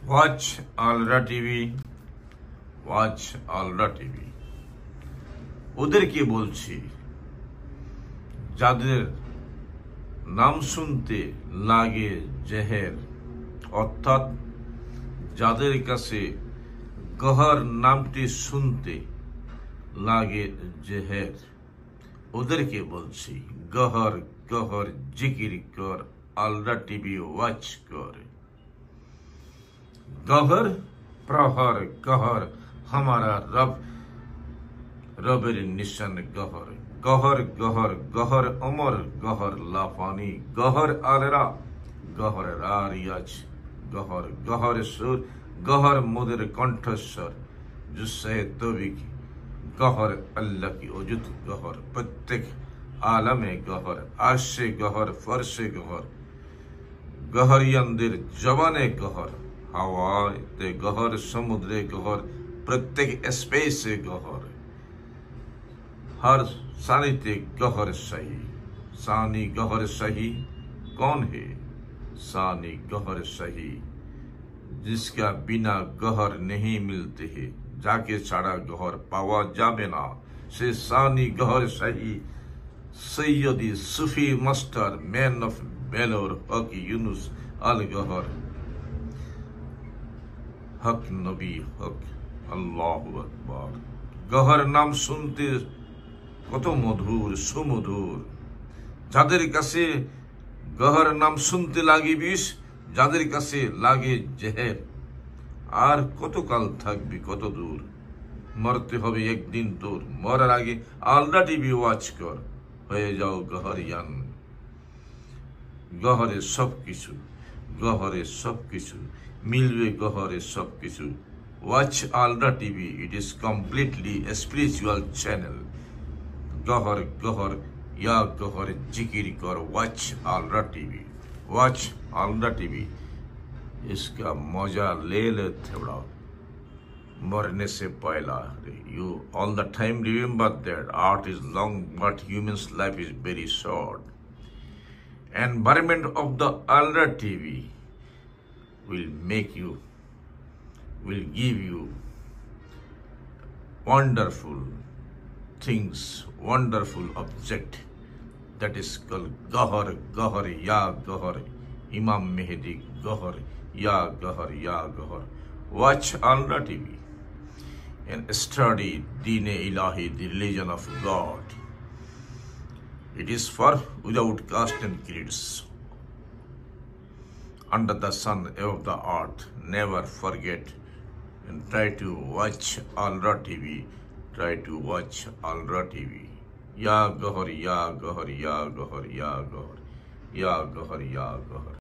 Watch Alra TV, watch Alra TV. ওদেরকে বলছি, যাদের নাম শুনতে লাগে জেহের, অর্থাৎ যাদের কাছে গহর নামটি শুনতে লাগে জেহের, ওদেরকে বলছি গহর গহর জিকির কর, আলরা টিভি ওয়াচ কর। गहर प्रहर गहर हमारा रब, रबर निशन गहर गहर गहर गहर अमर गहर लाफानी गहर आलरा गहर रारियाज गहर गहर सुर गहर मुदर कंठस्वर जिससे तभी गहर अल्लाह की वजूद गहर, प्रत्येक आलमे गहर, आर्शे गहर, फर्शे गहर, गहरियंदिर जवाने गहर, हवाए गहर, समुद्रे गहर, प्रत्येक स्पेस से गहर, हर सानिते गहर सही। सानी गहर सही कौन है? सानी गहर सही जिसका बिना गहर नहीं मिलते है, जाके छाड़ा गहर पावा जाबे ना, से सानी गहर सही सैयदी सूफी मास्टर मैन ऑफ बेलोर हक यूनुस अल गहर, हक नबी हक अल्लाहु अकबर। गहर नाम सुनते কত মধুর সুমধুর, যাদের কাছে গহর নাম শুনতে লাগে বিষ, যাদের কাছে লাগে জেহের, আর কতকাল থাকবি কত দূর, মরতে হবে একদিন তোর, মরার আগে আলরা টিভি ওয়াচ কর, হয়ে যাও গহরিয়ান। গহরে সবকিছু, গহরে সবকিছু মিলবে, গহরে সবকিছু। Watch Alra TV, it is completely spiritual channel. गहर गहर या गहर जिकिर कर, watch Alra TV, watch Alra TV. इसका मजा ले ले थोड़ा, मरने से पहला। You all the time remember that art is long but humans life is very short. Environment of the Alra TV will make you, will give you wonderful things, wonderful object, that is called gahar gahar ya gahar, Imam Mehdi gahar ya gahar ya gahar। Watch Alra TV and study Deen-e Ilahi, the religion of God. It is for without caste and creeds, under the sun, above the earth. Never forget and try to watch Alra TV. Try to watch Alra TV. Ya Gahar, Ya Gahar, Ya Gahar, Ya Gahar, Ya Gahar, Ya Gahar.